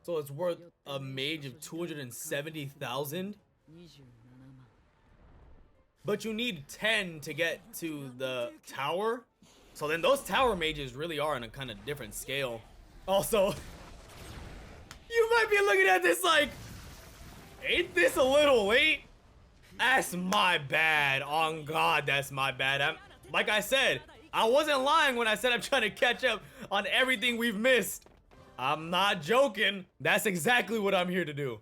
So it's worth a mage of 270,000? But you need 10 to get to the tower? So then those tower mages really are on a kind of different scale. Also, you might be looking at this like, ain't this a little late? That's my bad. On God, that's my bad. Like I said, I wasn't lying when I said I'm trying to catch up on everything we've missed. I'm not joking. That's exactly what I'm here to do.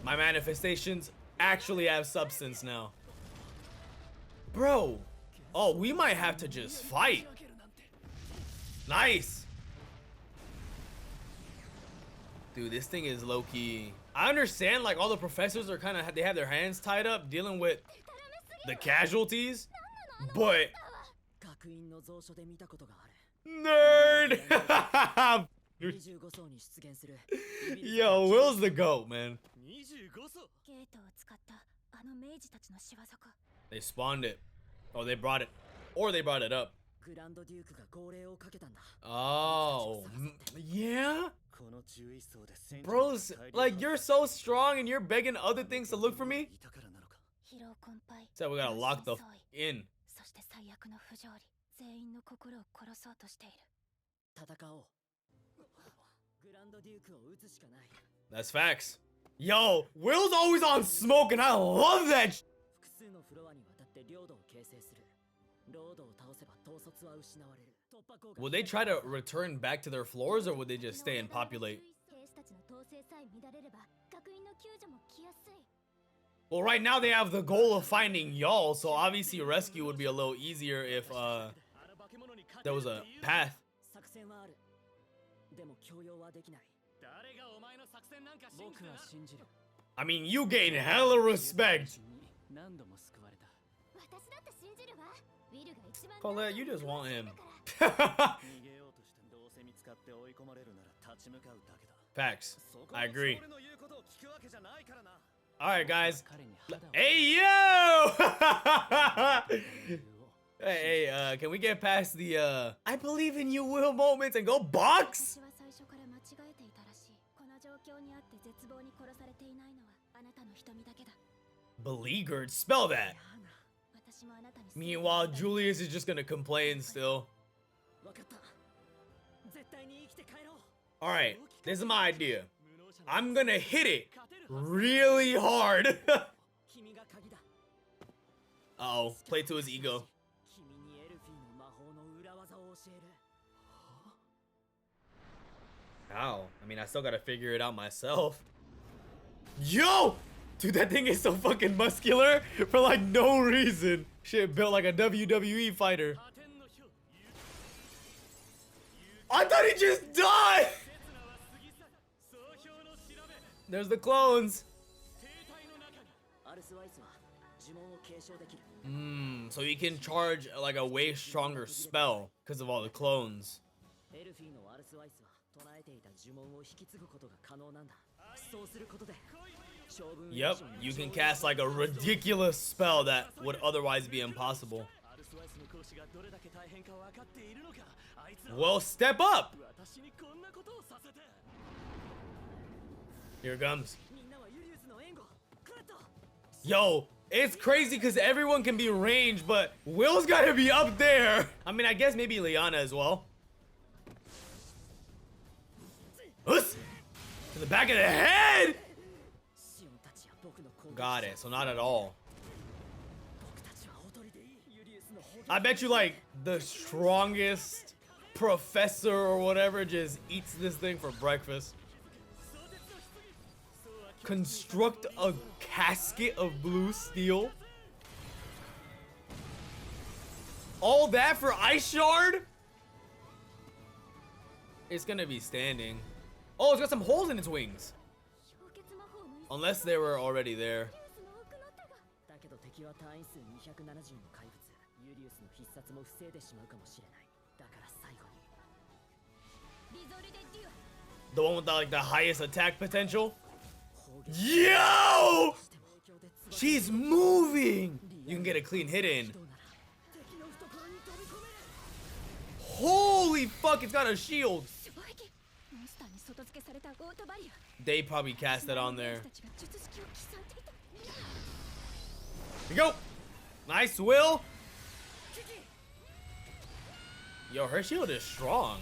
My manifestations actually have substance now. Bro. Oh, we might have to just fight. Nice. Dude, this thing is low-key. I understand, like, all the professors are kind of, they have their hands tied up dealing with the casualties, but... Nerd! Yo, Will's the GOAT, man. They spawned it. Oh, they brought it. Or they brought it up. Oh, yeah? Bros, like, you're so strong and you're begging other things to look for me? So we gotta lock the in. That's facts. Yo, Will's always on smoke and I love that. Will they try to return back to their floors or would they just stay and populate? Well, right now they have the goal of finding y'all, so obviously rescue would be a little easier if there was a path. I mean, you gain hella respect. Paulette, you just want him. Facts. I agree. Alright, guys. Hey, yo! Hey, can we get past the, I believe in you, Will moments and go box? Beleaguered? Spell that. Meanwhile, Julius is just gonna complain still. Alright, this is my idea. I'm gonna hit it really hard. Uh-oh, play to his ego. Ow, I mean, I still gotta figure it out myself. Yo! Dude, that thing is so fucking muscular for like no reason. Shit built like a WWE fighter. I thought he just died! There's the clones. So you can charge like a way stronger spell because of all the clones. Yep, you can cast like a ridiculous spell that would otherwise be impossible. Well, step up! Here it comes. Yo, it's crazy because everyone can be ranged, but Will's gotta be up there. I mean, I guess maybe Liana as well. Us! To the back of the head! Got it, so not at all. I bet you like the strongest professor or whatever just eats this thing for breakfast. Construct a casket of blue steel. All that for Ice Shard? It's gonna be standing. Oh, it's got some holes in its wings. Unless they were already there. The one with the, like, the highest attack potential? Yo! She's moving. You can get a clean hit in. Holy fuck, it's got a shield. They probably cast that on there. Here you go. Nice, Will. Yo, her shield is strong.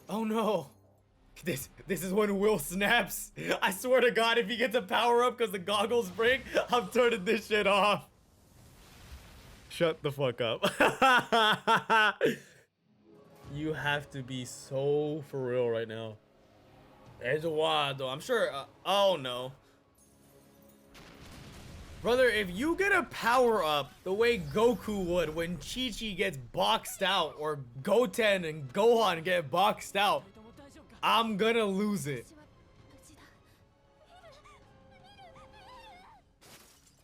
Oh no. This is when Will snaps. I swear to God, if he gets a power up because the goggles break, I'm turning this shit off. Shut the fuck up. You have to be so for real right now. Eduardo, I'm sure. Oh no. Brother, if you get a power up the way Goku would when Chi-Chi gets boxed out, or Goten and Gohan get boxed out, I'm gonna lose it.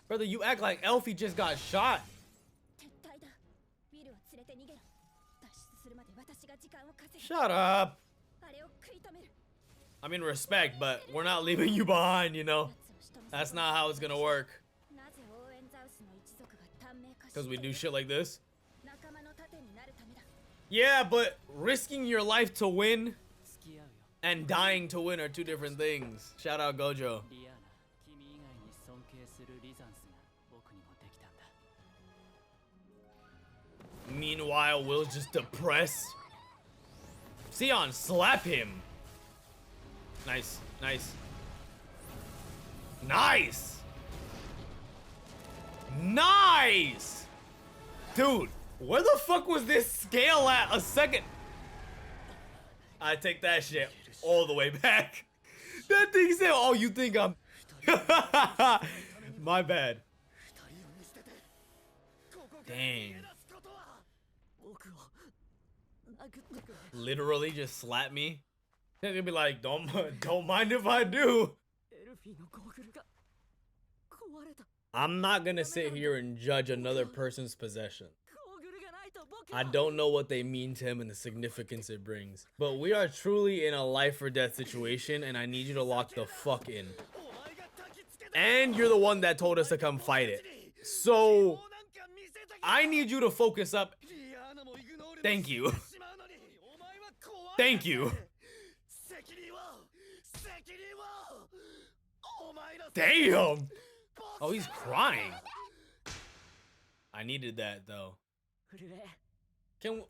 Brother, you act like Elfie just got shot. Shut up. I mean, respect, but we're not leaving you behind, you know? That's not how it's gonna work. Because we do shit like this? Yeah, but risking your life to win and dying to win are two different things. Shout out Gojo. Meanwhile, Will's just depressed. Sion, slap him. Nice, nice. Nice! Nice! Dude, where the fuck was this scale at a second? I take that shit all the way back. That thing said, oh, you think I'm... My bad. Dang. Literally just slap me. They're gonna be like, don't mind if I do. I'm not gonna sit here and judge another person's possession. I don't know what they mean to him and the significance it brings. But we are truly in a life or death situation, and I need you to lock the fuck in. And you're the one that told us to come fight it. So I need you to focus up. Thank you. Thank you. Damn. Oh, he's crying. I needed that though.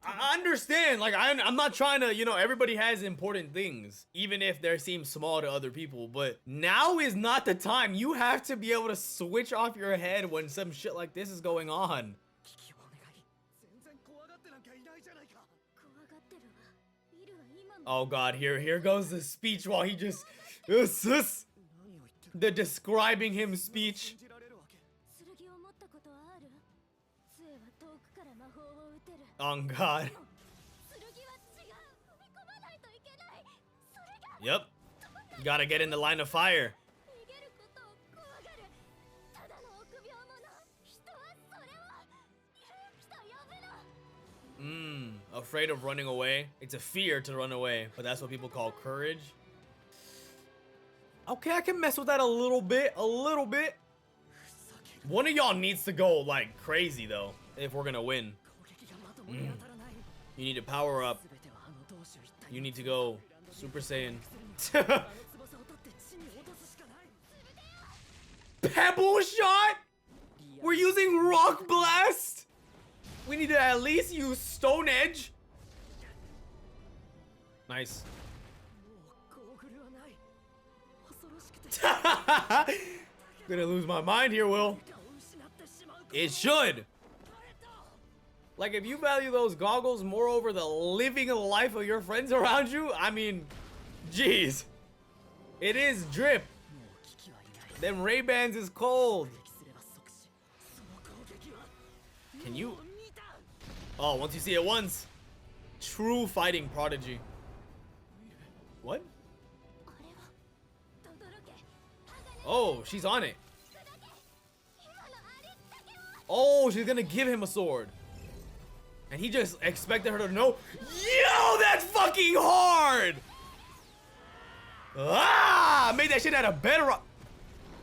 I understand, like I'm not trying to, you know, everybody has important things, even if they seem small to other people, but now is not the time. You have to be able to switch off your head when some shit like this is going on. Oh god, here goes the speech while he just the describing him speech. Oh god. Yep. You gotta get in the line of fire. Afraid of running away. It's a fear to run away, but that's what people call courage. Okay, I can mess with that a little bit. One of y'all needs to go like crazy though, if we're gonna win. You need to power up. You need to go Super Saiyan. Pebble shot? We're using Rock Blast? We need to at least use Stone Edge. Nice. Gonna lose my mind here, Will. It should. Like, if you value those goggles more over the living life of your friends around you, I mean, jeez. It is drip. Them Ray-Bans is cold. Can you? Oh, once you see it once. True fighting prodigy. What? Oh, she's on it. Oh, she's gonna give him a sword. And he just expected her to know. Yo, that's fucking hard! Ah! Made that shit out of bedrock.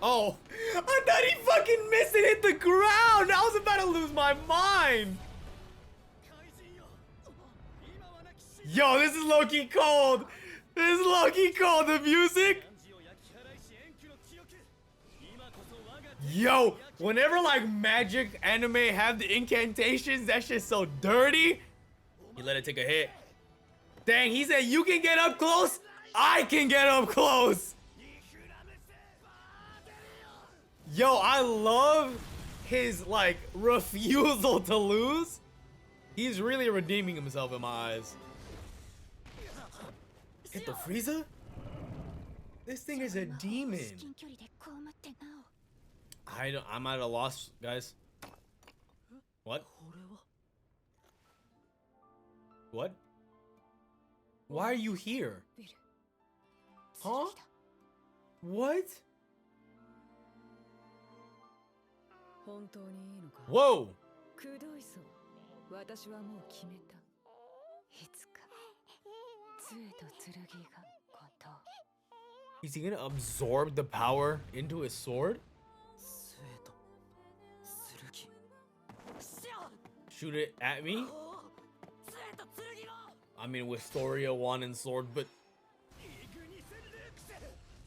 Oh, I thought he fucking missed and hit the ground. I was about to lose my mind. Yo, this is low-key cold. This is low-key cold. The music. Yo, whenever like magic anime have the incantations, that shit's so dirty. He let it take a hit. Dang, he said you can get up close. I can get up close. Yo, I love his like refusal to lose. He's really redeeming himself in my eyes. Hit the Frieza? This thing is a demon. I'm at a loss, guys. What? What? Why are you here? Huh? What? Whoa! Is he gonna absorb the power into his sword? Shoot it at me? I mean, Wistoria won in sword, but...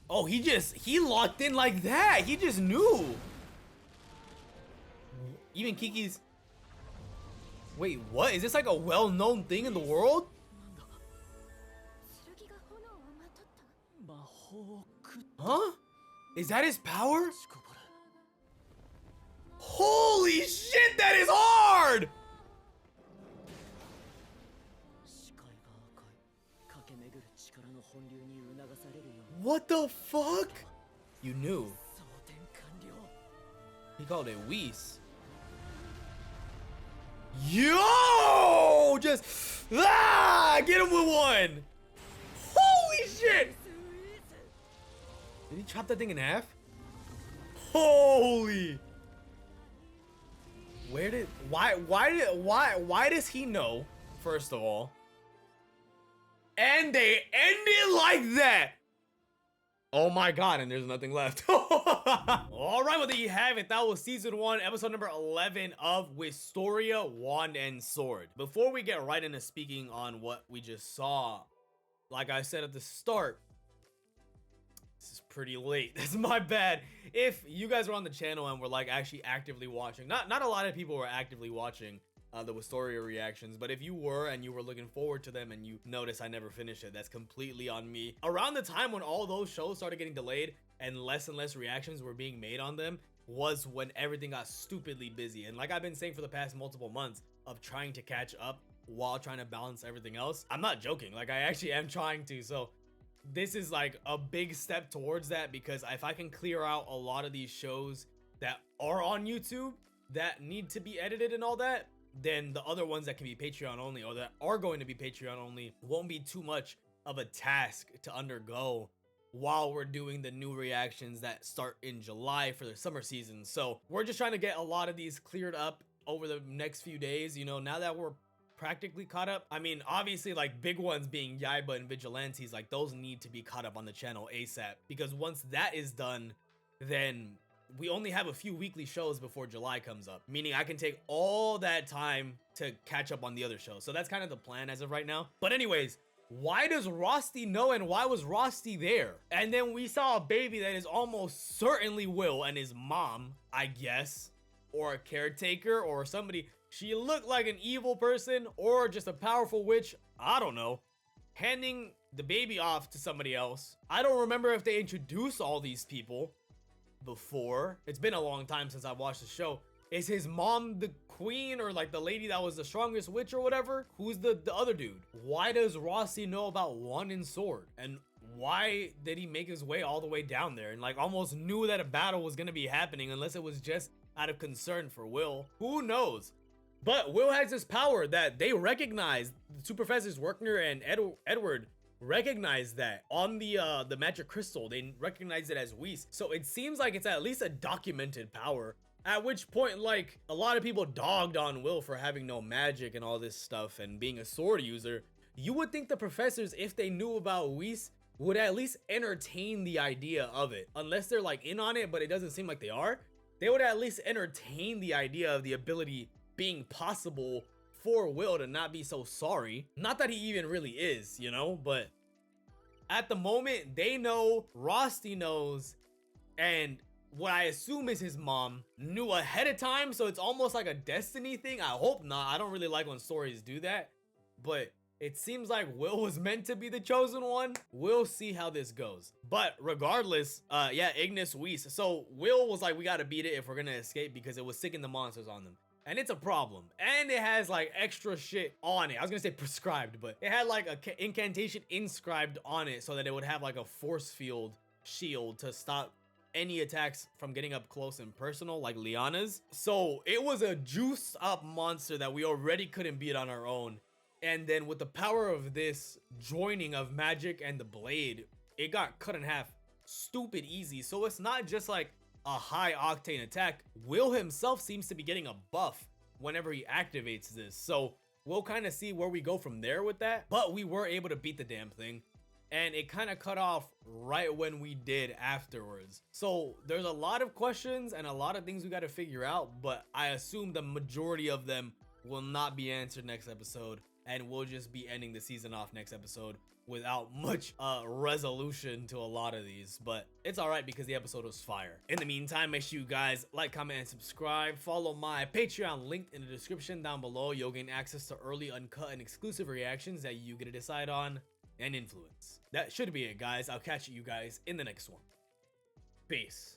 Oh, he locked in like that. He just knew. Even Kiki's... Wait, what? Is this like a well-known thing in the world? Huh? Is that his power? Holy shit, that is hard! What the fuck? You knew. He called it Whis. Yo! Just get him with one. Holy shit! Did he chop that thing in half? Holy! Why does he know? First of all, and they end it like that. Oh my god, and there's nothing left. All right, well, there you have it. That was season 1, episode number 11 of Wistoria Wand and Sword. Before we get right into speaking on what we just saw, like I said at the start, this is pretty late. That's my bad. If you guys were on the channel and were like actually actively watching, not a lot of people were actively watching the Wistoria reactions, but if you were and you were looking forward to them and you notice I never finished it, that's completely on me. Around the time when all those shows started getting delayed and less reactions were being made on them was when everything got stupidly busy. And like I've been saying for the past multiple months of trying to catch up while trying to balance everything else, I'm not joking. Like I actually am trying to. So this is like a big step towards that, because if I can clear out a lot of these shows that are on YouTube that need to be edited and all that, then the other ones that can be Patreon only, or that are going to be Patreon only, won't be too much of a task to undergo while we're doing the new reactions that start in July for the summer season. So we're just trying to get a lot of these cleared up over the next few days, you know, now that we're practically caught up. I mean, obviously, like big ones being Yaiba and Vigilantes, like those need to be caught up on the channel ASAP, because once that is done, then we only have a few weekly shows before July comes up, meaning I can take all that time to catch up on the other shows. So that's kind of the plan as of right now. But anyways, why does Rosti know, and why was Rosti there? And then we saw a baby that is almost certainly Will and his mom, I guess, or a caretaker or somebody. She looked like an evil person or just a powerful witch, I don't know, handing the baby off to somebody else. I don't remember if they introduced all these people before. It's been a long time since I watched the show. Is his mom the queen, or like the lady that was the strongest witch or whatever? Who's the other dude? Why does Rossi know about Wand and Sword? And why did he make his way all the way down there and like almost knew that a battle was gonna be happening, unless it was just out of concern for Will? Who knows? But Will has this power that they recognize. The two professors, Werkner and Edward, recognize that on the magic crystal. They recognize it as Whis. So it seems like it's at least a documented power. At which point, like, a lot of people dogged on Will for having no magic and all this stuff and being a sword user. You would think the professors, if they knew about Whis, would at least entertain the idea of it. Unless they're like in on it, but it doesn't seem like they are. They would at least entertain the idea of the ability being possible for Will to not be so sorry. Not that he even really is, you know, but at the moment they know, Rosti knows, and what I assume is his mom knew ahead of time, so it's almost like a destiny thing. I hope not. I don't really like when stories do that, but it seems like Will was meant to be the chosen one. We'll see how this goes. But regardless, yeah, Ignis Whis. So Will was like, we gotta beat it if we're gonna escape because it was sicking the monsters on them. And it's a problem. And it has like extra shit on it. I was gonna say prescribed, but it had like a incantation inscribed on it so that it would have like a force field shield to stop any attacks from getting up close and personal like Liana's. So it was a juiced up monster that we already couldn't beat on our own. And then with the power of this joining of magic and the blade, it got cut in half stupid easy. So it's not just like a high octane attack. Will himself seems to be getting a buff whenever he activates this. So we'll kind of see where we go from there with that. But we were able to beat the damn thing. And it kind of cut off right when we did afterwards. So there's a lot of questions and a lot of things we got to figure out. But I assume the majority of them will not be answered next episode. And we'll just be ending the season off next episode without much resolution to a lot of these, but it's all right because the episode was fire. In the meantime, make sure you guys like, comment, and subscribe. Follow my Patreon linked in the description down below. You'll gain access to early, uncut, and exclusive reactions that you get to decide on and influence. That should be it, guys. I'll catch you guys in the next one. Peace.